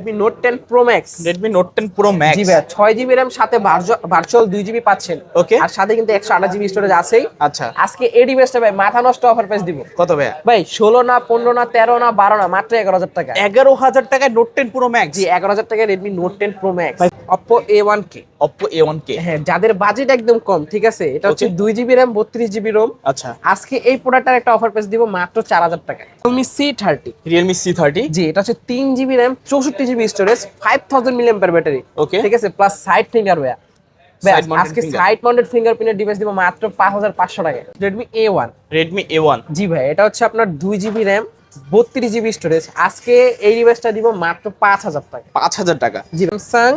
Redmi Note 10 Pro Max। Redmi Note 10 Pro Max জি ভাই 6GB RAM সাথে virtual 2GB পাচ্ছেন। ওকে, আর সাথে কিন্তু 128GB স্টোরেজ আছেই। আচ্ছা, আজকে এই ডিভাইসটা ভাই মাথা নষ্ট অফার প্রাইস দিব। কত ভাই? ভাই 16 না 15 না 13 না 12 না মাত্র 11000 টাকা। 11000 টাকায় Note 10 Pro Max। জি 11000 টাকায় Redmi Note 10 Pro Max। Oppo A1K। Oppo A1K, হ্যাঁ যাদের বাজেট একদম কম, ঠিক আছে, এটা হচ্ছে 2GB RAM 32GB ROM। আচ্ছা, আজকে এই প্রোডাক্টটার একটা অফার প্রাইস দিব মাত্র 4000 টাকা। Realme C30। Realme C30, জি এটা হচ্ছে 3GB RAM 64GB storage 5000 mAh battery. Okay, ঠিক আছে, প্লাস সাইড ফিঙ্গার ওয়্যার। আজকে সাইড মাউন্টেড ফিঙ্গারপ্রিন্টের ডিভাইস দিব মাত্র 5500 টাকায়। Redmi A1। Redmi A1, জি ভাই এটা হচ্ছে আপনার 2GB RAM 32GB স্টোরেজ। আজকে এই ডিভাইসটা দিব মাত্র 5000 টাকা। 5000 টাকা। জি Samsung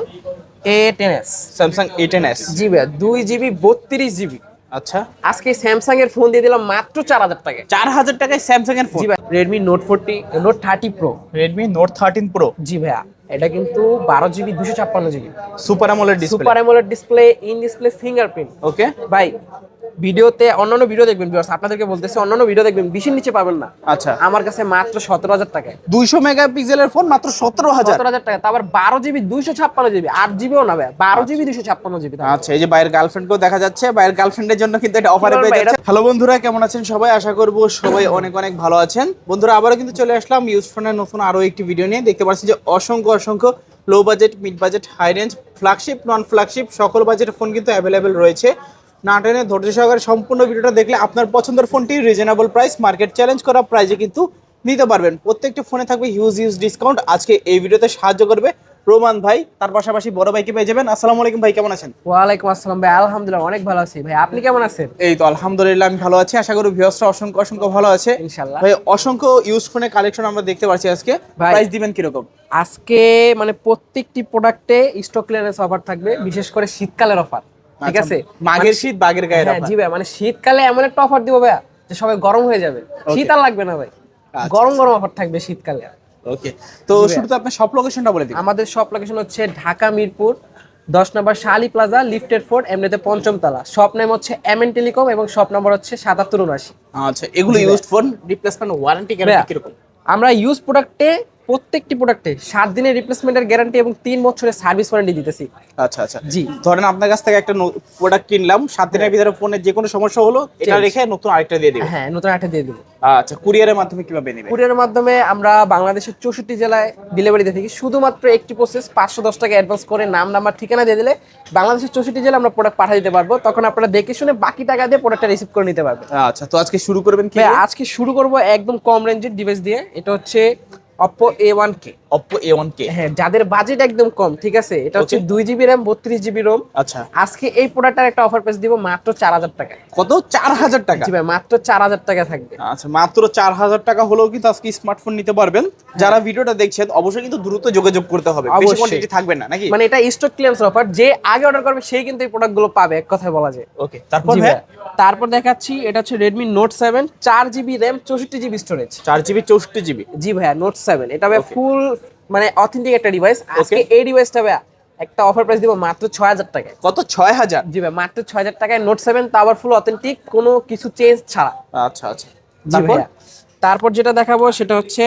A10s। Samsung A10s, জি ভাই 2GB 32GB। আচ্ছা, আজকে স্যামসাং এর ফোন দিয়ে দিলাম মাত্র 4000 টাকায়। 4000 টাকায় Samsung এর ফোন। জি ভাই Redmi Note 30 Pro। Redmi Note 13 Pro, জি ভাইয়া এটা কিন্তু 12GB 256GB Super AMOLED display, super AMOLED display, in display fingerprint. Okay ভাই ভিডিওতে অন্যান্য ভিডিও দেখবেন ভিউয়ার্স, আপনাদেরকে বলতেছি অন্যান্য ভিডিও দেখবেন 20 নিচে পাবেন না। আচ্ছা, আমার কাছে মাত্র 17000 টাকায় 200 মেগাপিক্সেলের ফোন মাত্র 17000। 17000 টাকা, তারপর 12GB 256GB 8GBও না ভাই 12GB 256GB। আচ্ছা, এই যে বাইরের গার্লফ্রেন্ডকেও দেখা যাচ্ছে, বাইরের গার্লফ্রেন্ডের জন্য কিন্তু এটা অফারে কি পেয়ে বলবো, যাচ্ছে। হ্যালো বন্ধুরা, কেমন আছেন সবাই? আশা করব সবাই অনেক অনেক ভালো আছেন। বন্ধুরা আবারও কিন্তু চলে আসলাম ইউজ ফোনের নতুন আরো একটি ভিডিও নিয়ে। দেখতে পাচ্ছি যে অসংখ্য low budget, mid budget, high range, flagship, non flagship সকল বাজেটের ফোন কিন্তু অ্যাভেলেবেল রয়েছে। না টেনে ধৈর্য সহকারে সম্পূর্ণ ভিডিওটা দেখলে আপনার পছন্দের ফোনটি রিজনেবল প্রাইস, মার্কেট চ্যালেঞ্জ করা প্রাইসে কিন্তু নিতে পারবেন। প্রত্যেকটি ফোনে থাকবে হিউজ ডিসকাউন্ট। আজকে এই ভিডিওতে সাহায্য করবে রোমান ভাই, তার পাশাপাশি বড় ভাইকে পেয়ে যাবেন। আসসালামু আলাইকুম ভাই, কেমন আছেন? ওয়ালাইকুম আসসালাম ভাই, আলহামদুলিল্লাহ অনেক ভালো আছি। ভাই আপনি কেমন আছেন? এই তো আলহামদুলিল্লাহ আমি ভালো আছি। আশা করি ভিউয়ার্সরা অসংখ্য ভালো আছে ইনশাআল্লাহ। ভাই, অসংখ্য ইউজ ফোনের কালেকশন আমরা দেখতে পাচ্ছি আজকে। ভাই, প্রাইস দিবেন কিরকম? আজকে মানে প্রত্যেকটি প্রোডাক্টে স্টক ক্লিয়ারেন্স অফার থাকবে, বিশেষ করে শীতকালের অফার। ঠিক আছে, মাঘের শীত বাগের গায়ের হ্যাঁ অফার। জি ভাই মানে শীতকালে এমন একটা অফার দিব ভাই যে সবাই গরম হয়ে যাবে, শীত আর লাগবে না ভাই। গরম অফার থাকবে শীতকালে। ওকে, তো শুরুতে আপনার শপ লোকেশনটা বলে দিন। আমাদের শপ লোকেশন হচ্ছে ঢাকা মিরপুর 10 নম্বর শালি প্লাজা, লিফটেড 4, এমনিতে 5ম তলা। শপ নেম হচ্ছে MN টেলিকম এবং শপ নাম্বার হচ্ছে 7779। আচ্ছা, এগুলো used phone, replacement warranty guarantee কিরকম? আমরা ইউজ প্রোডাক্টে প্রত্যেকটি প্রোডাক্টে 7 দিনের রিপ্লেসমেন্টের গ্যারান্টি এবং 3 বছরের সার্ভিস ওয়ারেন্টি দিতেছি। আচ্ছা, জি ধরেন আপনার কাছ থেকে একটা প্রোডাক্ট কিনলাম, 7 দিনের ভিতরে ফোনের যে কোনো সমস্যা হলো এটা রেখে নতুন আরেকটা দিয়ে দিবেন। হ্যাঁ নতুন একটা দিয়ে দিব। আচ্ছা, কুরিয়ারের মাধ্যমে কিভাবে নেবেন? কুরিয়ারের মাধ্যমে আমরা বাংলাদেশের 64 জেলায় ডেলিভারি দিয়ে থাকি। শুধুমাত্র একটি প্রসেস, 510 টাকা অ্যাডভান্স করে নাম নাম্বার ঠিকানা দিয়ে দিলে বাংলাদেশের 64 জেলায় আমরা প্রোডাক্ট পাঠিয়ে দিতে পারবো। তখন আপনারা দেখে শুনে বাকি টাকা দিয়ে প্রোডাক্টটা রিসিভ করে নিতে পারবেন। আচ্ছা, তো আজকে শুরু করবেন কি? আজকে শুরু করব একদম কম রেঞ্জের ডিভাইস দিয়ে। এটা হচ্ছে Oppo A1K। Oppo A1K, হ্যাঁ যাদের বাজেট একদম কম, ঠিক আছে, এটা হচ্ছে 2GB RAM 32GB ROM। আচ্ছা, আজকে এই প্রোডাক্টটার একটা অফার প্রাইস দিব মাত্র 4000 টাকা। কত? 4000 টাকা? জি ভাই মাত্র 4000 টাকা থাকবে। আচ্ছা, মাত্র 4000 টাকা হলেও কিন্তু আজকে স্মার্টফোন নিতে পারবেন। যারা ভিডিওটা দেখছেন অবশ্যই কিন্তু দ্রুত যোগাযোগ করতে হবে, বেশি কোয়ান্টিটি থাকবে না নাকি? মানে এটা স্টক ক্লিয়ারেন্স অফার, যে আগে অর্ডার করবে সেই কিন্তু এই প্রোডাক্টগুলো পাবে, এক কথায় বলা যায়। ওকে, তারপর তারপর দেখাচ্ছি এটা হচ্ছে Redmi Note 7 4GB RAM 64GB storage. 4GB 64GB। জি ভাইয়া Note 7 এটা ভাই ফুল মানে অথেন্টিক একটা ডিভাইস। আজকে এই ডিভাইসটা ভাইয়া একটা অফার প্রাইস দিব মাত্র 6000 টাকায়। কত? 6000? জি ভাই মাত্র 6000 টাকায় Note 7, তা আবার ফুল অথেন্টিক, কোনো কিছু চেঞ্জ ছাড়া। আচ্ছা, তারপর যেটা দেখাবো সেটা হচ্ছে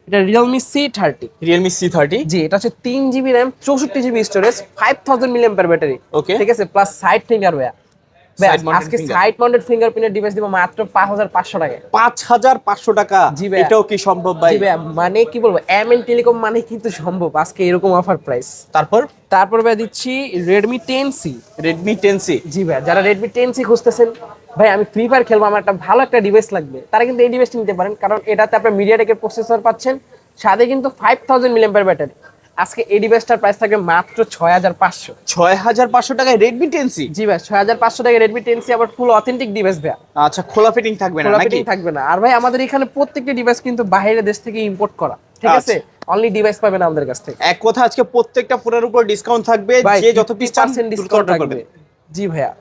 এটা Realme C30। Realme C30, জি এটা হচ্ছে 3GB RAM 64GB storage 5000 mAh battery. Okay, ঠিক আছে, প্লাস সাইড ফিঙ্গার ওয়্যার। আজকে সাইড মাউন্টেড ফিঙ্গারপ্রিন্টের ডিভাইস দিব মাত্র 5500 টাকায়। 5500 টাকা? এটাও কি সম্ভব ভাই? জি ভাই মানে কি বলবো, MN টেলিকম মানে কিন্তু সম্ভব আজকে এরকম অফার প্রাইস। তারপর ভাই দিচ্ছি Redmi 10C। Redmi 10C, জি ভাই যারা Redmi 10C খুঁজতেছেন, ভাই আমি ফ্রি ফায়ার খেলবো, আমার একটা ভালো একটা ডিভাইস লাগবে, তারা কিন্তু এই ডিভাইসটা নিতে পারেন। কারণ এটাতে আপনার মিডিয়াটেকের প্রসেসর পাচ্ছেন, সাথে কিন্তু 5000 mAh ব্যাটারি। আজকে এই ডিভাইসটার প্রাইস থাকবে মাত্র 6500। 6500 টাকায় Redmi 10C? জি ভাই 6500 টাকায় Redmi 10C, আবার ফুল অথেন্টিক ডিভাইস ভাই। আচ্ছা, খোলা ফিটিং থাকবে না নাকি? থাকবে না। আর ভাই আমাদের এখানে প্রত্যেকটি ডিভাইস কিন্তু বাইরের দেশ থেকে ইম্পোর্ট করা, ঠিক আছে, অনলি ডিভাইস পাবেন আমাদের কাছ থেকে। এক কথা আজকে প্রত্যেকটা ফোনের উপর ডিসকাউন্ট থাকবে, যে যত পিস চান ডিসকাউন্ট থাকবে। জি ভাইয়া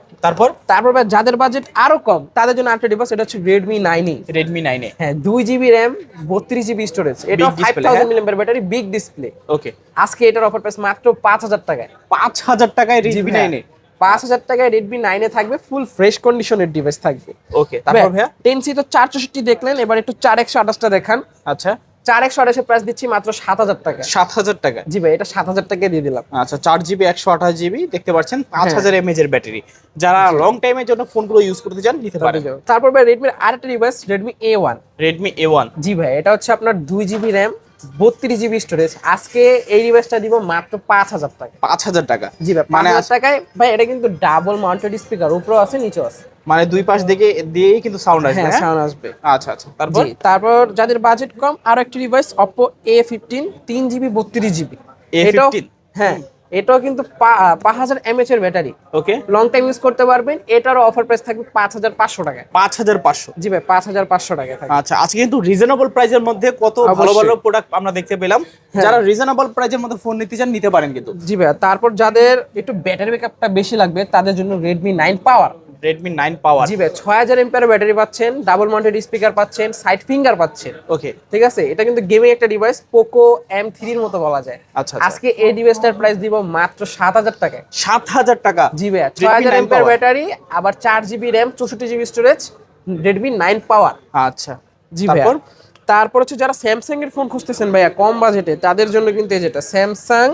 তারপর ভাই যাদের বাজেট আরো কম তাদের জন্য আরেকটা ডিভাইস, এটা হচ্ছে Redmi 9E। Redmi 9A, হ্যাঁ 2GB RAM 32GB স্টোরেজ, এটা 5000 mAh ব্যাটারি, বিগ ডিসপ্লে। ওকে, আজকে এটার অফার প্রাইস মাত্র 5000 টাকায়। 5000 টাকায় Redmi 9A? 5000 টাকায় Redmi 9A থাকবে, ফুল ফ্রেশ কন্ডিশনের ডিভাইস থাকবে। ওকে, তারপর ভাইয়া 10C তো 464 দেখলেন, এবার একটু 4128টা দেখান। আচ্ছা, 4128 প্রাইস দিচ্ছি মাত্র 7000 টাকা। 7000 টাকা? জি ভাই, এটা 7000 টাকা দিয়ে দিলাম। আচ্ছা, 4GB 128GB দেখতে পাচ্ছেন, 5000 mAh এর ব্যাটারি। যারা লং টাইমের জন্য ফোনগুলো ইউজ করতে চান নিতে পারেন। তারপর ভাই রেডমির আরেকটা device Redmi A1। Redmi A1, জি ভাই, এটা হচ্ছে আপনার 2GB RAM 32GB স্টোরেজ। আজকে এই ডিভাইসটা দিব মাত্র 5000 টাকা। 5000 টাকা? জি ভাই, মানে 5000 টাকায় ভাই এটা কিন্তু ডাবল মাউন্টেড স্পিকার, উপরেও আছে নিচেও আছে, মানে দুই পাশ দিয়েই কিন্তু সাউন্ড আসবে। হ্যাঁ হ্যাঁ, সাউন্ড আসবে। আচ্ছা আচ্ছা। তারপর তারপর যাদের বাজেট কম, আরো একটি device Oppo A15 3GB 32GB। এটাও A15? হ্যাঁ, এটাও কিন্তু 5000 mAh এর ব্যাটারি, ওকে, লং টাইম ইউজ করতে পারবেন। এটারও অফার প্রাইস থাকবে 5500 টাকা। 5500? জি ভাই, 5500 টাকা থাকবে। আচ্ছা, আজকে কিন্তু রিজনেবল প্রাইসের মধ্যে কত ভালো ভালো প্রোডাক্ট আমরা দেখতে পেলাম। যারা রিজনেবল প্রাইসের মধ্যে ফোন নিতে চান নিতে পারেন কিন্তু। জি ভাই, তারপর যাদের একটু ব্যাটারি ব্যাকআপটা বেশি লাগবে তাদের জন্য Redmi 9 Power। Redmi 9 Power? জি ভাই, 6000 mAh ব্যাটারি পাচ্ছেন, ডাবল মাউন্টেড স্পিকার পাচ্ছেন, সাইড ফিঙ্গার পাচ্ছেন। ওকে, ঠিক আছে, এটা কিন্তু গেমিং একটা ডিভাইস, পোকো M3 এর মতো বলা যায়। আচ্ছা। আজকে এই ডিভাইসটার প্রাইস দিব মাত্র 7000 টাকায়। 7000 টাকা? জি ভাই, 6000 mAh ব্যাটারি, আবার 4GB RAM 64GB storage, Redmi 9 Power। আচ্ছা, জি ভাই। তারপর হচ্ছে যারা স্যামসাং এর ফোন খুঁজতেছেন ভাইয়া কম বাজেটে, তাদের জন্য কিন্তু এই যেটা স্যামসাং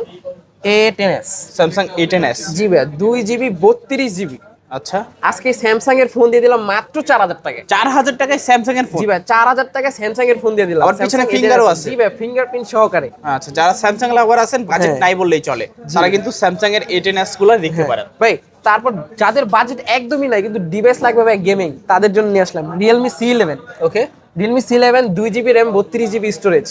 A10s। Samsung A10s? জি ভাই, 2GB 32GB। আচ্ছা, আজকে স্যামসাং এর ফোন দিয়ে দিলাম মাত্র 4000 টাকায়। 4000 টাকায় স্যামসাং এর ফোন? জি ভাই, 4000 টাকায় স্যামসাং এর ফোন দিয়ে দিলাম। আবার পিছনে ফিঙ্গারও আছে? জি ভাই, ফিঙ্গারপ্রিন্ট সহকারে। আচ্ছা, যারা স্যামসাং লাভার আছেন, বাজেট নাই বললেই চলে, তারা কিন্তু স্যামসাং এর A10s গুলো দেখতে পারেন ভাই। তারপর যাদের বাজেট একদমই নাই কিন্তু ডিভাইস লাগবে ভাই গেমিং, তাদের জন্য নিয়ে আসলাম Realme C11। ওকে, Realme C11 2GB RAM 32GB storage,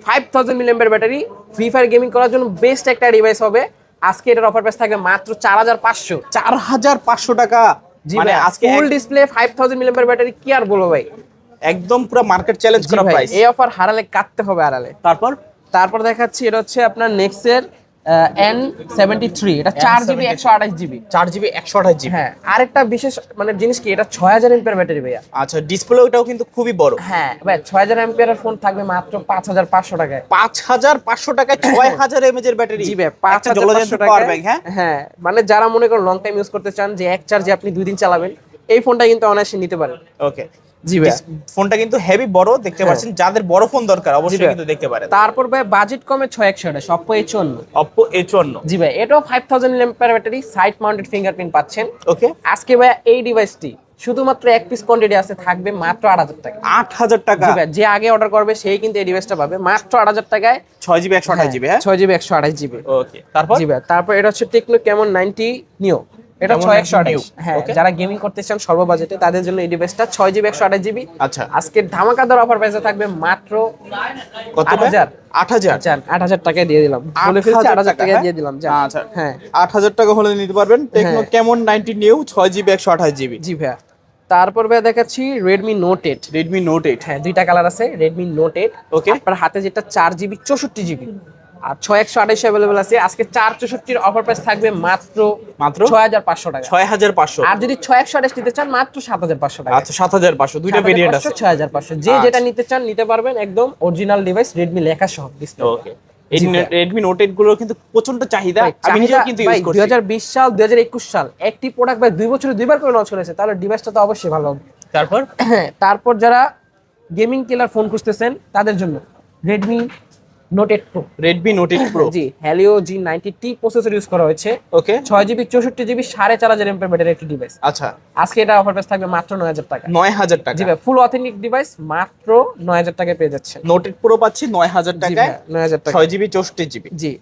5000 mAh battery. Free fire gaming করার জন্য বেস্ট একটা ডিভাইস হবে। আজকে এটার অফার প্রাইস থাকবে মাত্র 4500। 4500 টাকা? মানে আজকে ফুল ডিসপ্লে 5000 mAh ব্যাটারি, কি আর বলবো ভাই, একদম পুরো মার্কেট চ্যালেঞ্জ করা প্রাইস। এই অফার হারালে কাটতে হবে আড়ালে। তারপর দেখাচ্ছি, এটা হচ্ছে আপনার নেক্সের N73। এটা 4GB 128GB। 4GB 128GB? হ্যাঁ, আরেকটা বিশেষ মানে জিনিস কি, এটা 6000 mAh ব্যাটারি ভাইয়া। আচ্ছা, ডিসপ্লে ওটাও কিন্তু খুবই বড়। হ্যাঁ ভাই, 6000 mAh এর ফোন থাকবে মাত্র 5500 টাকায়। 5500 টাকায় 6000 mAh এর ব্যাটারি? জি ভাই, 5500 পাওয়ার ব্যাংক। হ্যাঁ হ্যাঁ, মানে যারা মনে করেন লং টাইম ইউজ করতে চান, যে এক চার্জে আপনি 2 দিন চালাবেন, এই ফোনটা কিন্তু অনায়াসে নিতে পারেন। ওকে, জি ভাই, ফোনটা কিন্তু হেভি বড় দেখতে পাচ্ছেন। যাদের বড় ফোন দরকার অবশ্যই কিন্তু দেখতে পারেন। তারপর ভাই বাজেট কমে 6128 Oppo A54। Oppo A54? জি ভাই, এটাও 5000 mAh battery, side mounted fingerprint পাচ্ছেন। ওকে, আজকে ভাই এই ডিভাইসটি শুধুমাত্র এক পিস কোয়ান্টিটি আছে, থাকবে মাত্র 8000 টাকা। 8000 টাকা? জি ভাই, যে আগে অর্ডার করবে সেই কিন্তু এই ডিভাইসটা পাবে মাত্র 8000 টাকায়। 6GB 128GB? হ্যাঁ, 6GB 128GB। ওকে, তারপর? জি ভাই, তারপর এটা হচ্ছে টেকনো Camon 90 Neo। এটা 6128। হ্যাঁ, যারা গেমিং করতে চান স্বল্প বাজেটে তাদের জন্য এই ডিভাইসটা 6GB 128GB। আচ্ছা, আজকে ধামাকাদার অফার প্রাইসে থাকবে মাত্র কত? 8000। 8000 টাকায় দিয়ে দিলাম, বলে ফেলছি 8000 টাকায় দিয়ে দিলাম। আচ্ছা, হ্যাঁ 8000 টাকা হলে নিতে পারবেন techno Camon 90 Neo 6GB 128GB। জি ভাই। তারপর ভাই দেখাচ্ছি Redmi Note 8। Redmi Note 8? হ্যাঁ, দুইটা কালার আছে Redmi Note 8। ওকে, আপনার হাতে যেটা 4GB 64GB আর 6128 अवेलेबल আছে। আজকে 464 এর অফার প্রাইস থাকবে মাত্র 6500 টাকা। 6500? আর যদি 6128 নিতে চান মাত্র 7500 টাকা। আচ্ছা, 7500, দুইটা ভেরিয়েন্ট আছে। 6500, যে যেটা নিতে চান নিতে পারবেন, একদম অরিজিনাল ডিভাইস, Redmi লেখা সহ ডিসপ্লে। ওকে, এই Redmi Note 8 গুলোর কিন্তু প্রচন্ড চাহিদা, আমি নিজেও কিন্তু ইউজ করছি। 2020 সাল 2021 সাল একটি প্রোডাক্ট ভাই 2 বছরে দুইবার করে লঞ্চ করেছে, তাহলে ডিভাইসটা তো অবশ্যই ভালো হবে। তারপর যারা গেমিং কিলার ফোন খুঁজতেছেন তাদের জন্য Redmi Note 8 Pro। Redmi Note 8 Pro? জি, Helio G90T প্রসেসর ইউজ করা হয়েছে। ওকে, 6GB 64GB 4500 mAh ব্যাটারি একটি ডিভাইস। আচ্ছা, আজকে এটা অফার প্রাইস থাকবে মাত্র 9000 টাকা। 9000 টাকা? জি ভাই, ফুল অথেন্টিক ডিভাইস মাত্র 9000 টাকায় পেয়ে যাচ্ছেন। Note 8 Pro পাচ্ছি 9000 টাকায়, 9000 টাকা, 6GB 64GB। জি।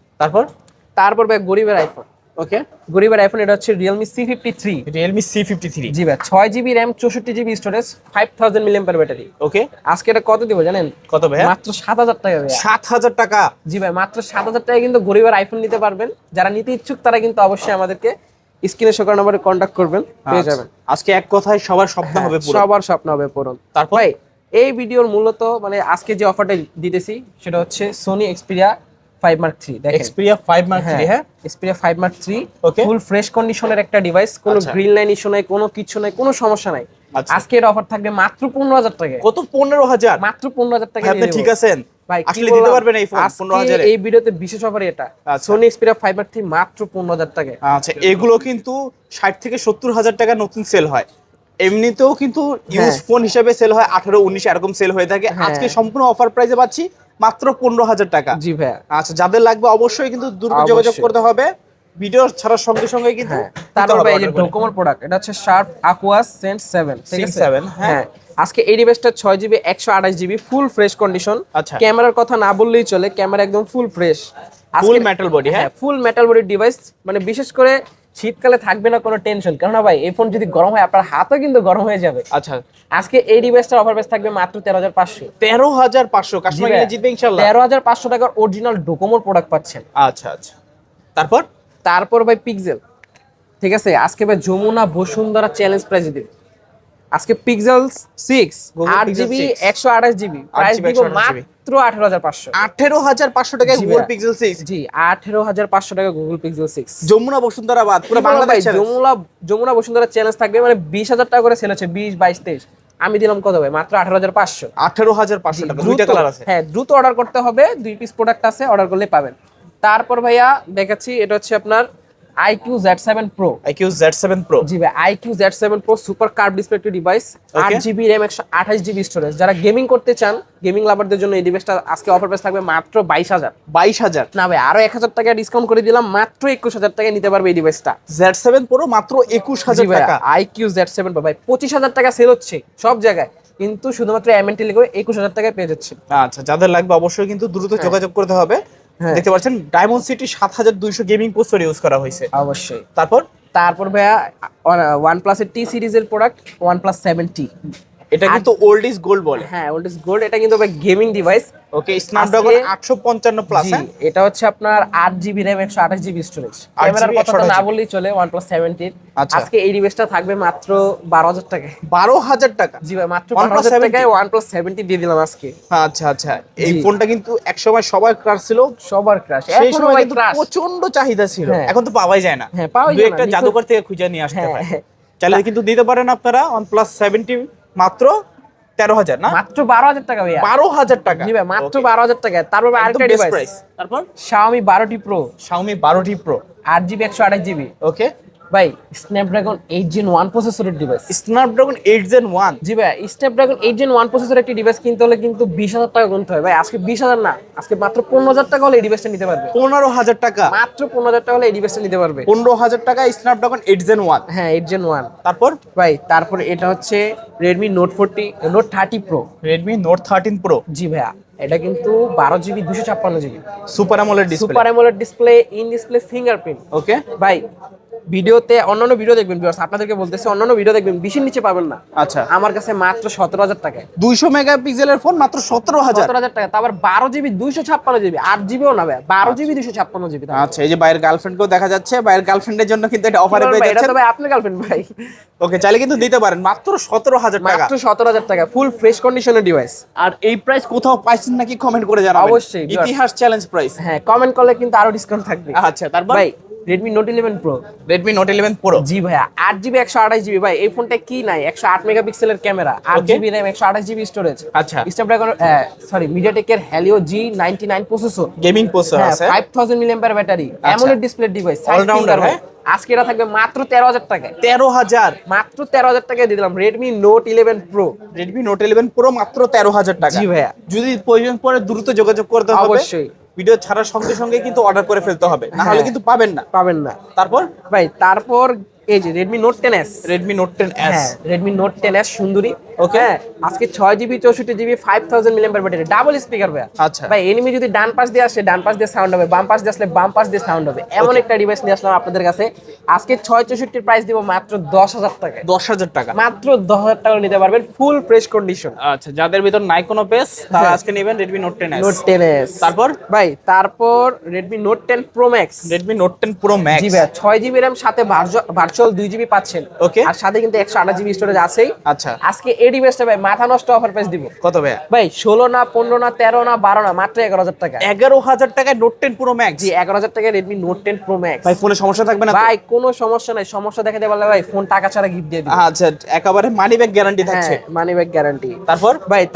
তারপর ভাই গরিবের আইফোন। ওকে, গরিবের আইফোন, এটা হচ্ছে Realme C53। Realme C53? জি ভাই, 6GB RAM 64GB storage, 5000 mAh battery. Okay, আজকে এটা কত দিব জানেন? কত ভাই? মাত্র 7000 টাকা ভাই। 7000 টাকা? জি ভাই, মাত্র 7000 টাকায় কিন্তু গরিবের আইফোন নিতে পারবেন। যারা নিতে ইচ্ছুক তারা কিন্তু অবশ্যই আমাদেরকে স্ক্রিনে শো করা নম্বরে কন্টাক্ট করবেন, পেয়ে যাবেন। আজকে এক কথায় সবার স্বপ্ন হবে পূরণ। সবার স্বপ্ন হবে পূরণ। তারপর এই ভিডিওর মূলত মানে আজকে যে অফারটা দিতেছি সেটা হচ্ছে Sony Xperia 5 Mark III। দেখেন, Xperia 5 Mark III? হ্যাঁ, Xperia 5 Mark III ওকে, ফুল ফ্রেশ কন্ডিশনের একটা ডিভাইস, কোনো গ্রিন লাইন ইস্যু নাই, কোনো কিছু নাই, কোনো সমস্যা নাই। আজকে এর অফার থাকবে মাত্র 15000 টাকা। কত? 15000? মাত্র 15000 টাকা। আপনি ঠিক আছেন ভাই, আসলে দিতে পারবেন এই ফোন 15000 এ? এই ভিডিওতে বিশেষ অফার এটা, Sony Xperia 5 Mark III মাত্র 15000 টাকা। আচ্ছা, এগুলো কিন্তু 60 থেকে 70000 টাকা নতুন সেল হয়। এমনিতেও কিন্তু ইউজ ফোন হিসেবে সেল হয় 18-19 এরকম সেল হয়ে থাকে। আজকে সম্পূর্ণ অফার প্রাইসে পাচ্ছি মাত্র 15,000 টাকা। জি ভাইয়া। আচ্ছা, যাদের লাগবে অবশ্যই কিন্তু দ্রুত যোগাযোগ করতে হবে, ভিডিও ছাড়ার সঙ্গে সঙ্গে কিন্তু। তারপর ভাই এই যে ডোকোমোর প্রোডাক্ট, এটা হচ্ছে শার্প আকুয়াস সেন্স 7, ঠিক আছে? 7, হ্যাঁ। আজকে এই ডিভাইসটা 6GB 128GB full fresh condition. আচ্ছা, ক্যামেরার কথা না বললেই চলে, ক্যামেরা একদম ফুল ফ্রেশ, ফুল মেটাল বডি। হ্যাঁ, ফুল মেটাল বডির ডিভাইস, মানে বিশেষ করে শীতকালে থাকবে না কোনো টেনশন, কেননা ভাই এই ফোন যদি গরম হয় আপনার হাতও কিন্তু গরম হয়ে যাবে। আচ্ছা, আজকে এই ডিভাইসটার অফার প্রাইস থাকবে মাত্র 13,500। 13,500 কাস্টমার কিনে জিতবে ইনশাআল্লাহ। 13,500 টাকার অরিজিনাল ডোকোমোর প্রোডাক্ট পাচ্ছেন। আচ্ছা আচ্ছা, তারপর ভাই পিক্সেল, ঠিক আছে? আজকে ভাই যমুনা বসুন্ধরা চ্যালেঞ্জ প্রাইস দিবে। আজকে পিক্সেল 6 8GB 128GB প্রাইস দিব মাত্র 18,500। 18,500 টাকায় গুগল পিক্সেল 6। জি, 18,500 টাকা গুগল পিক্সেল 6। যমুনা বসুন্ধরা বাদ পুরো বাংলাদেশ যমুনা বসুন্ধরা চ্যালেঞ্জ থাকবে, মানে 20,000 টাকা করে সেল হচ্ছে, 20 22 23। আমি দিলাম কত ভাই? মাত্র 18,500। 18,500 টাকা, দুইটা কালার আছে। হ্যাঁ, দ্রুত অর্ডার করতে হবে, 2 পিস প্রোডাক্ট আছে, অর্ডার করলে পাবেন। তারপর ভাইয়া দেখাচ্ছি, এটা হচ্ছে আপনার iQOO Z7 Pro। iQOO Z7 Pro, জি ভাই, iQOO Z7 Pro super curve display একটি device, 8GB RAM 128GB storage. যারা গেমিং করতে চান, গেমিং লাভারদের জন্য এই ডিভাইসটা আজকে অফার প্রাইস থাকবে মাত্র 22,000। 22,000 না ভাই, আরো 1,000 টাকা ডিসকাউন্ট করে দিলাম, মাত্র 21,000 টাকায় নিতে পারবে এই ডিভাইসটা। Z7 Pro মাত্র 21,000 টাকা। iQOO Z7 Pro ভাই 25,000 টাকা সেল হচ্ছে সব জায়গায়, কিন্তু শুধুমাত্র এমএনটি লিখে 21,000 টাকায় পেয়ে যাচ্ছে। আচ্ছা, যাদের লাগবে অবশ্যই কিন্তু দ্রুত যোগাযোগ করতে হবে। দেখতে পাচ্ছেন diamond city 7200 gaming processor use করা হয়েছে অবশ্যই। তারপর ভাইয়া OnePlus এর T সিরিজের প্রোডাক্ট OnePlus 7T। এটা কিন্তু ওল্ড ইজ গোল্ড বলে। হ্যাঁ, ওল্ড ইজ গোল্ড। এটা কিন্তু ভাই গেমিং ডিভাইস। ওকে, স্ন্যাপড্রাগন 855 প্লাস। হ্যাঁ, এটা হচ্ছে আপনার 8GB RAM 128GB স্টোরেজ। ক্যামেরার কথা না বললেই চলে OnePlus 7T। আজকে এই ডিভাইসটা থাকবে মাত্র 12,000 টাকায়। 12,000 টাকা? জি ভাই, মাত্র 12,000 টাকায় OnePlus 7T দিয়ে দিলাম আজকে। আচ্ছা আচ্ছা, এই ফোনটা কিন্তু একসময় সবার ক্রাশ ছিল, সবার ক্রাশ। সেই সময় কিন্তু প্রচন্ড চাহিদা ছিল, এখন তো পাওয়াই যায় না। হ্যাঁ, পাওয়াই যায় না, একটা জাদুঘর থেকে খুঁজে নিয়ে আসতে হয়। চাইলে কিন্তু দিতে পারেন আপনারা OnePlus 7T মাত্র 13,000 না, মাত্র 12,000 টাকা ভাইয়া। 12,000 টাকা? জি ভাই, মাত্র 12,000 টাকা। তারপর আরেকটা ডিভাইস, তারপর Xiaomi 12T Pro। Xiaomi 12T Pro 8GB 128GB। ওকে ভাই স্ন্যাপড্রাগন 8 Gen 1 প্রসেসরের ডিভাইস। Snapdragon 8 Gen 1? জি ভাই, স্ন্যাপড্রাগন 8 Gen 1 প্রসেসরের একটি ডিভাইস কিনতে হলে কিন্তু 20,000 টাকা গুনতে হয় ভাই। আজকে 20,000 না, আজকে মাত্র 15,000 টাকা হলে এই ডিভাইসটা নিতে পারবে। 15,000 টাকা? মাত্র 15,000 টাকা হলে এই ডিভাইসটা নিতে পারবে। 15,000 টাকা স্ন্যাপড্রাগন 8 Gen 1? হ্যাঁ, 8 Gen 1। তারপর এটা হচ্ছে Redmi Note 30 Pro। Redmi Note 13 Pro? জি ভাইয়া, এটা কিন্তু 12GB 256GB super AMOLED display, in display fingerprint. Okay ভাই, ভিডিওতে অন্যান্য ভিডিও দেখবেন, ভিউয়ার্স আপনাদেরকে বলতেছি, অন্যান্য ভিডিও দেখবেন 20 এর নিচে পাবেন না। আচ্ছা, আমার কাছে মাত্র 17,000 টাকায় 200 মেগাপিক্সেলের ফোন মাত্র 17,000 টাকা। তারপর 12GB 256GB, 8GBও না ভাই, 12GB 256GB। আচ্ছা, এই যে বাইরের গার্লফ্রেন্ডকেও দেখা যাচ্ছে, বাইরের গার্লফ্রেন্ডের জন্য কিন্তু এটা অফারে পেয়ে যাচ্ছেন। এটা তো ভাই আপনার গার্লফ্রেন্ড ভাই। ওকে, চাইলে কিন্তু দিতে পারেন মাত্র 17,000 টাকা। মাত্র 17,000 টাকা ফুল ফ্রেশ কন্ডিশনের ডিভাইস। আর এই প্রাইস কোথাও পাইছেন নাকি কমেন্ট করে জানাবেন। অবশ্যই, ইতিহাস চ্যালেঞ্জ প্রাইস। হ্যাঁ, কমেন্ট করলে কিন্তু আরো ডিসকাউন্ট থাকবে। আচ্ছা, তারপর ভাই Redmi Note 11 Pro। Redmi Note 11 Pro? জি ভাইয়া, 8GB 128GB ভাই। এই ফোনটা কি নাই, 108 মেগাপিক্সেলের camera, 8GB RAM 128GB storage. আচ্ছা, স্ন্যাপড্রাগন MediaTek এর Helio G99 processor, gaming processor আছে, 5000 mAh battery, AMOLED display device, allrounder. হ্যাঁ, আজকে এটা থাকবে মাত্র 13,000 টাকায়। 13,000? মাত্র 13,000 টাকায় দিয়ে দিলাম Redmi Note 11 Pro। Redmi Note 11 Pro মাত্র 13,000 টাকা? জি ভাইয়া, যদি প্রয়োজন পড়ে দ্রুত যোগাযোগ করতে হবে। অবশ্যই ভিডিও ছাড়ার সঙ্গে সঙ্গে কিন্তু অর্ডার করে ফেলতে হবে, না হলে কিন্তু পাবেন না। তারপর এই যে Redmi Note 10s। Redmi Note 10s? Redmi Note 10s সুন্দরী। ওকে, আজকে 6GB 64GB 5000 mAh battery, double speaker ভাই। আচ্ছা ভাই, এনিমি যদি ডান পাশ দিয়ে আসে ডান পাশ দিয়ে সাউন্ড হবে, বাম পাশ দিয়ে আসলে বাম পাশ দিয়ে সাউন্ড হবে, এমন একটা ডিভাইস নিয়ে আসলাম আপনাদের কাছে। আজকে 664 প্রাইস দিব মাত্র 10,000 টাকায়। 10,000 টাকা? মাত্র 10,000 টাকা নিতে পারবেন ফুল ফ্রেশ কন্ডিশন। আচ্ছা, যাদের ভিতর নাই কোনো পেস তারা আজকে নেবেন Redmi Note 10s। Note 10s। তারপর Redmi Note 10 Pro Max। Redmi Note 10 Pro Max? জি ভাই, 6GB RAM সাথে ভার্চুয়াল 2GB পাচ্ছেন। ওকে, আর সাথে কিন্তু 128GB স্টোরেজ আছেই। আচ্ছা, আজকে এই ডিভাইসটা ভাই মাথা নষ্ট অফার প্রাইস দিব। কত ভাই 16 না 15 না 13 না 12 না, মাত্র 11,000 টাকা। 11,000 টাকায় Note 10 Pro Max? জি, 11,000 টাকায় Redmi Note 10 Pro Max। ভাই, ফোনে সমস্যা থাকবে না? ভাই, কোনো সমস্যা নাই, সমস্যা দেখাতে পারলে ভাই ফোন টাকা ছাড়া গিফট দিয়ে দিই। আচ্ছা, একেবারে মানি ব্যাক গ্যারান্টি থাকছে? Money back guarantee.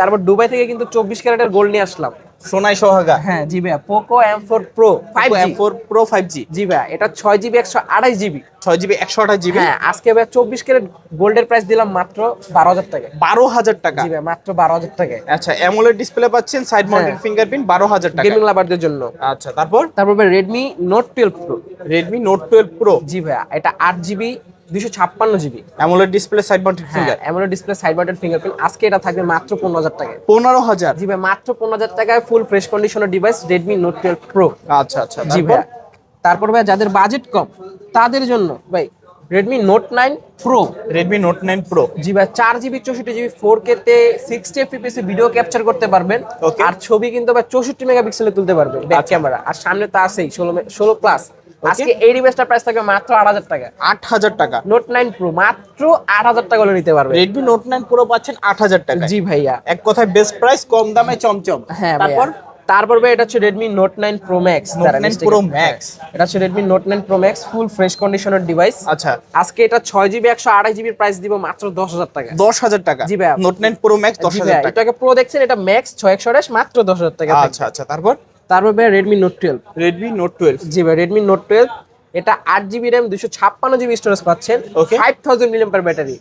তারপর দুবাই থেকে কিন্তু 24 ক্যারেটের গোল্ড নিয়ে আসলাম। সোনাই সোহাগা। হ্যাঁ জি ভাইয়া, Poco M4 Pro 5G। M4 Pro 5G। জি ভাইয়া, এটা 6GB 128GB। 6GB 128GB। হ্যাঁ, আজকে ভাইয়া 24 ক্যারেট গোল্ডের প্রাইস দিলাম মাত্র 12,000 টাকা। 12,000 টাকা। জি ভাইয়া, মাত্র 12,000 টাকায়। আচ্ছা, অ্যামোলেড ডিসপ্লে পাচ্ছেন, সাইড মাউন্টেড ফিঙ্গারপ্রিন্ট, 12,000 টাকা গেমিং লাভারদের জন্য। আচ্ছা, তারপর ভাই Redmi Note 12 Pro। Redmi Note 12 Pro। জি ভাইয়া, এটা 8GB 256GB। AMOLED display, side mounted হ্যাঁ, finger. AMOLED display, side mounted fingerprint. আজকে এটা থাকবে মাত্র 15,000 টাকায়। 15,000। জি ভাই, মাত্র 15,000 টাকায় ফুল ফ্রেশ কন্ডিশনের ডিভাইস Redmi Note 12 Pro। আচ্ছা আচ্ছা, জি তারপর ভাই, তারপর ভাই যাদের বাজেট কম তাদের জন্য ভাই Redmi Note 9 Pro। Redmi Note 9 Pro। জি ভাই, 4GB 64GB 4K তে 60 fps ভিডিও ক্যাপচার করতে পারবেন। Okay. আর ছবি কিন্তু ভাই 64 মেগাপিক্সেলে তুলতে পারবেন ব্যাক ক্যামেরা। আর সামনে তো আছেই 16 প্লাস। আজকে এই ডিভাইসটার প্রাইস থাকবে মাত্র 8,000 টাকা। 8,000 টাকা। Note 9 Pro মাত্র 8,000 টাকা হলে নিতে পারবেন। Redmi Note 9 Pro পাচ্ছেন 8,000 টাকা। জি ভাইয়া, এক কথায় বেস্ট প্রাইস, কম দামে চমচম। হ্যাঁ তারপর তারপর ভাই এটা হচ্ছে Redmi Note 9 Pro Max। Note 9 Pro Max। এটা হচ্ছে Redmi Note 9 Pro Max full fresh কন্ডিশনের ডিভাইস। আচ্ছা, আজকে এটা 6GB 128GB প্রাইস দিব মাত্র 10,000 টাকা। 10,000 টাকা। জি ভাইয়া। Note 9 Pro Max 10,000 টাকা। এটাকে প্রো দেখছেন, এটা ম্যাক্স 6128 মাত্র 10,000 টাকা। আচ্ছা আচ্ছা, তারপর তারপর ভাই Redmi Note 12। Redmi Note 12। জি ভাই, Redmi Note 12 এটা 8GB RAM 256GB স্টোরেজ পাচ্ছেন। Okay. 5000 mAh battery.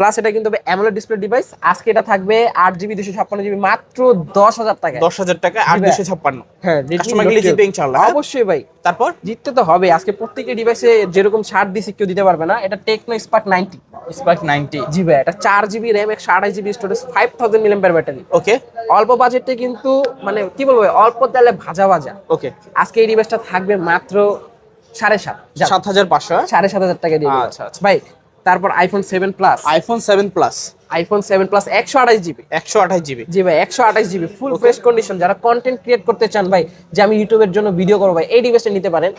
প্লাস এটা কিন্তু AMOLED ডিসপ্লে ডিভাইস। আজকে এটা থাকবে 8GB 256GB মাত্র 10,000 টাকা। 10,000 টাকা। 8,256। হ্যাঁ, কাস্টমার গেলে জিতবে ইনশাআল্লাহ। অবশ্যই ভাই, তারপর জিততে তো হবে। আজকে প্রত্যেকটা ডিভাইসে যেরকম ছাড় দিছি কেউ দিতে পারবে না। এটা টেকনো স্পার্ক 90। Spark 90। জি ভাই, এটা 4GB RAM 128GB storage 5000 mAh battery. Okay অল্প বাজেটে কিন্তু মানে কি বলবো, অল্প তেলে ভাজা ভাজা। ওকে। আজকে এই ডিভাইসটা থাকবে মাত্র 7,500। 7,500। 7,500 টাকা দিয়ে আচ্ছা, আচ্ছা। ভাই। তারপর iPhone 7 Plus। iPhone 7 Plus iPhone 7 Plus 128GB। 128GB। জি ভাই, 128GB ফুল ফ্রেশ কন্ডিশন। যারা কন্টেন্ট ক্রিয়েট করতে চান ভাই, যে আমি ইউটিউবের জন্য ভিডিও করবো ভাই, এই ডিভাইসটা নিতে পারেন,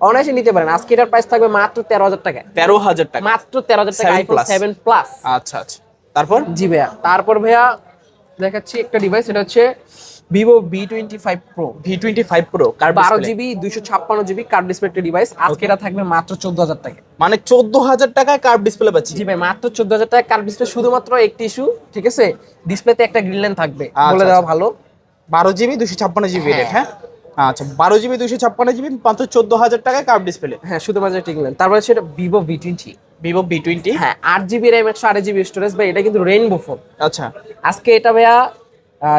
অনায়াসে নিতে পারেন। আজকে এটার প্রাইস থাকবে মাত্র 13,000 টাকা। 13,000 টাকা। মাত্র 13,000 টাকা 7 iPhone Plus। 7 Plus। আচ্ছা আচ্ছা, তারপর জি ভাইয়া, তারপর ভাইয়া দেখাচ্ছি একটা ডিভাইস। এটা হচ্ছে Vivo V25 Pro। V25 Pro curve display. 12GB 256GB curve display device. আজকে এটা থাকবে মাত্র 14,000 টাকা। মানে 14,000 টাকায় কার্ভ ডিসপ্লে পাচ্ছি। জি ভাই, মাত্র 14,000 টাকা কার্ভ ডিসপ্লে। শুধুমাত্র একটি ইস্যু, ঠিক আছে, ডিসপ্লেতে একটা গ্রিন লাইন থাকবে, আচ্ছা, বলে দেওয়া আচ্ছা। ভালো। 12GB 256GB rate. হ্যাঁ। হ্যাঁ, আচ্ছা, 12GB 256GB মাত্র 14,000 টাকায় কার্ভ ডিসপ্লে। হ্যাঁ, শুধুমাত্র একটা গ্রিন লাইন। তারপর হচ্ছে এটা Vivo V20। Vivo V20। হ্যাঁ, 8GB RAM 128GB স্টোরেজ ভাই। এটা কিন্তু রেইনবো ফোন। আচ্ছা, আজকে এটা ভাইয়া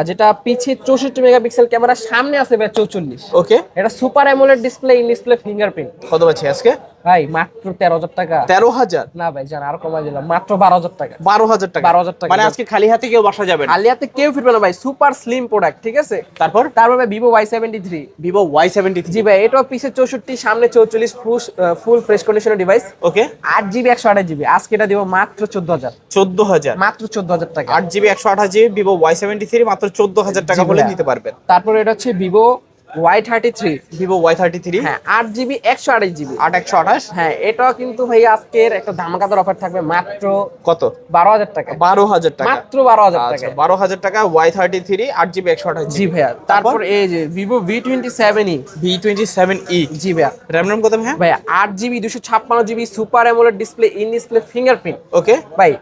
যেটা পিছে 64 মেগাপিক্সেল ক্যামেরা, সামনে আছে ভাই 44। ওকে। এটা super AMOLED display, in display fingerprint. কত পাচ্ছি আজকে? ভাই মাত্র 13,000 টাকা। 13,000। না ভাই জান, আরো কমাই দিলাম, মাত্র 12,000 টাকা। 12,000 টাকা। 12,000 টাকা। মানে আজকে খালি হাতে কেউ বাসা যাবে না। খালি হাতে কেউ ফিরবে না ভাই, সুপার স্লিম প্রোডাক্ট, ঠিক আছে। তারপর তারপর ভাই Vivo Y73। Vivo Y73। জি ভাই, এটাও পিছে 64, সামনে 44, ফুল ফ্রেশ কন্ডিশনের ডিভাইস। ওকে। 8GB 128GB। আজকে এটা দিব মাত্র 14,000। 14,000। মাত্র 14,000 টাকা। 8GB 128GB Vivo Y73 মাত্র 14,000 টাকা জি হলে ভাইয়া। নিতে পারবেন। তারপর এটা হচ্ছে Vivo Y33। Vivo Y33। হ্যাঁ, 8GB 128GB। 8/128। হ্যাঁ, এটাও কিন্তু ভাই আজকের একটা ধামাকাদার অফার থাকবে মাত্র কত? 12,000 টাকা। 12,000 টাকা। মাত্র 12,000 আচ্ছা, টাকা। 12,000 টাকা Y33 8GB 128GB। জি ভাইয়া। তারপর এই যে Vivo V27e। V27e। জি ভাইয়া। RAM RAM কত ভাই? ভাইয়া 8GB 256GB super AMOLED display, in display fingerprint. Okay. ভাই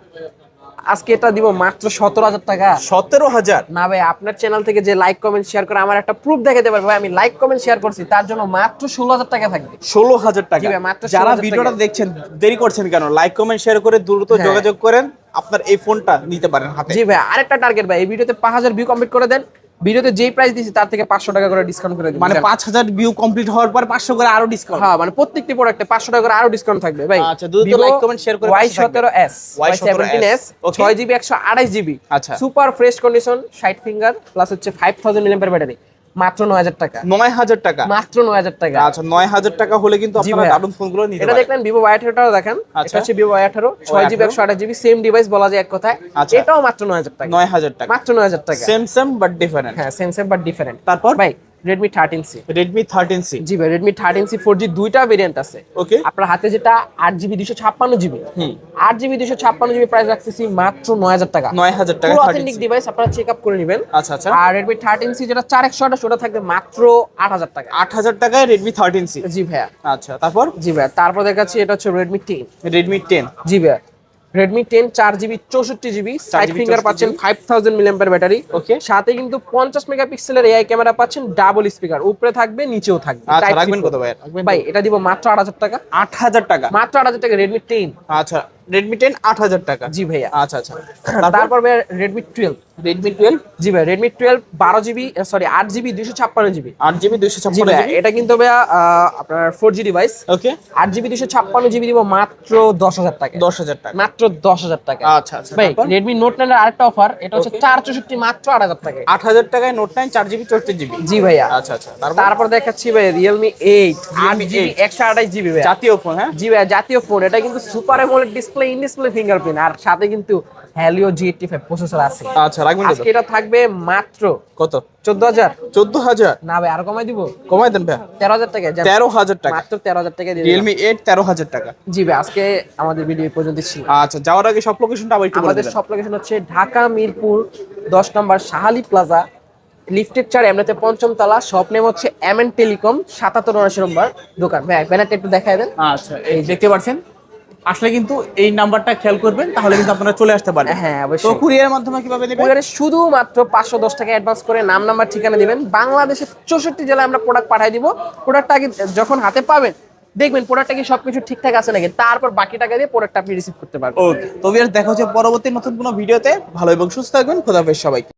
আজকে এটা দিব মাত্র 17,000 টাকা। 17,000। না ভাই, আপনার চ্যানেল থেকে যে লাইক কমেন্ট শেয়ার করে আমার একটা প্রুফ দেখাতে পারবে ভাই, আমি লাইক কমেন্ট শেয়ার করছি, তার জন্য মাত্র 16,000 টাকা থাকবে। 16,000 টাকা। জি ভাই, মাত্র যারা 16,000 ভিডিওটা টাকা। দেখছেন দেরি করছেন কেন? লাইক কমেন্ট শেয়ার করে দ্রুত হ্যাঁ। যোগাযোগ করেন, আপনার এই ফোনটা নিতে পারেন হাতে। জি ভাই, আরেকটা টার্গেট ভাই, এই ভিডিওতে 5,000 ভিউ কমপ্লিট করে দেন। ভিডিওতে যেই প্রাইস দিছি তার থেকে 500 টাকা করে ডিসকাউন্ট করে দিন। মানে 5,000 ভিউ কমপ্লিট হওয়ার পর 500 করে আরো ডিসকাউন্ট। হ্যাঁ, মানে প্রত্যেকটি প্রোডাক্টে 500 টাকা করে আরো ডিসকাউন্ট থাকবে ভাই। আচ্ছা, দ্রুত like, comment, share করে পাশে থাকবেন। Y17s, Y17s, Okay. 6GB 128GB। আচ্ছা। Super fresh condition, 60 finger plus হচ্ছে 5000 mAh ব্যাটারি। মাত্র 9,000 টাকা। 9,000 টাকা। মাত্র 9,000 টাকা। আচ্ছা, 9,000 টাকা হলে কিন্তু জি আপনারা ভাইয়া। দারুণ ফোনগুলো নিতে এটা পারেন। দেখলেন Vivo Y18টাও দেখেন। আচ্ছা। এটা হচ্ছে Vivo Y18 6GB 128GB same device বলা যায় এক কথায়। আচ্ছা। এটাও মাত্র 9,000 টাকা। 9,000 টাকা। মাত্র 9,000 টাকা। Same but different. হ্যাঁ, সেম বাট ডিফারেন্ট। তারপর ভাই Redmi 13C। Redmi 13C। জি ভাই, Redmi 13C 4G দুইটা ভেরিয়েন্ট আছে। ওকে। আপনার হাতে যেটা 8GB 256GB, 8GB 256GB price রাখতেছি মাত্র 9,000 টাকা। 9,000 টাকা পুরো 13C। অথেন্টিক ডিভাইস, আপনারা চেক আপ করে নেবেন। আচ্ছা আচ্ছা। আর Redmi 13C যেটা 4128 ওটা থাকবে মাত্র 8,000 টাকা। 8,000 টাকায় Redmi 13C। জি ভাইয়া। আচ্ছা, তারপর জি ভাইয়া, তারপর দেখাচ্ছি এটা হচ্ছে Redmi 10। Redmi 10। জি ভাইয়া, Redmi 10 4GB 64GB side 4GB finger পাচ্ছেন 5000 mAh ব্যাটারি। ওকে, সাথে কিন্তু 50 মেগাপিক্সেলের এআই ক্যামেরা পাচ্ছেন, ডাবল স্পিকার, উপরে থাকবে নিচেও থাকবে। আচ্ছা Type C রাখবেন port। কত ভাই? ভাই এটা দিব মাত্র 8000 টাকা। 8000 টাকা, মাত্র 8000 টাকা Redmi 10। আচ্ছা Redmi 10 8000 টাকা। জি ভাইয়া। আচ্ছা আচ্ছা, তারপর ভাই Redmi 12। Redmi 12, জি ভাই Redmi 12 12GB sorry 8GB 256GB। 8GB জি ভাই 256GB। এটা কিন্তু ভাইয়া আপনার 4G ডিভাইস। ওকে, 8GB 256GB দিব মাত্র 10000 টাকা। 10000 টাকা। মাত্র 10000 টাকা। আচ্ছা আচ্ছা, ভাই তারপর Redmi Note 9 এর আরেকটা অফার, এটা হচ্ছে Okay. 464 মাত্র 8000 টাকায়। 8000 টাকায় Note 9 4GB 64GB। জি ভাইয়া। আচ্ছা আচ্ছা, তারপর দেখাচ্ছি ভাই Realme 8 Realme 8GB 128GB ভাই। জাতীয় ফোন, হ্যাঁ জি ভাই জাতীয় ফোন, এটা কিন্তু super AMOLED display, in display fingerprint, আর সাথে কিন্তু Helio G85 প্রসেসর আছে। আচ্ছা রাখবেন কত? আজকে এটা থাকবে মাত্র কত? 14000। 14000 না ভাই আরো কমাই দিব, কমাই দেন ভাই, 13000 টাকা। 13000 টাকা। মাত্র 13000 টাকা দিয়ে দিলাম। Realme 8 13000 টাকা। জি ভাই আজকে আমাদের ভিডিও এই পর্যন্ত ছিল। আচ্ছা, যাওয়ার আগে সব লোকেশনটা আবার একটু বলে আমাদের দিবেন। সব লোকেশন হচ্ছে ঢাকা মিরপুর 10 নম্বর শাহালি প্লাজা, লিফটের 4 এমনিতে 5ম তলা। শপ নেম হচ্ছে MN টেলিকম, 7779 নম্বর দোকান। ভাই ব্যানারটা একটু দেখায় দেন। আচ্ছা, এই দেখতে পাচ্ছেন, আসলে কিন্তু এই নাম্বারটা খেয়াল করবেন, তাহলে কিন্তু আপনারা চলে আসতে পারবেন। হ্যাঁ তো অবশ্যই। কুরিয়ারের মাধ্যমে কিভাবে নেবেন? কুরিয়ারে শুধুমাত্র 510 টাকা অ্যাডভান্স করে নাম নাম্বার ঠিকানা দিবেন। বাংলাদেশের 64 জেলায় আমরা প্রোডাক্ট পাঠিয়ে দিব। প্রোডাক্টটা আগে যখন হাতে পাবেন দেখবেন প্রোডাক্টটা কি সবকিছু ঠিকঠাক আছে নাকি, তারপর বাকি টাকা দিয়ে প্রোডাক্টটা আপনি রিসিভ করতে পারবেন। ওকে, তো ভিউয়ার্স দেখা হচ্ছে পরবর্তী নতুন কোনো ভিডিওতে। ভালো এবং সুস্থ থাকবেন, খোদা হাফেজ সবাইকে।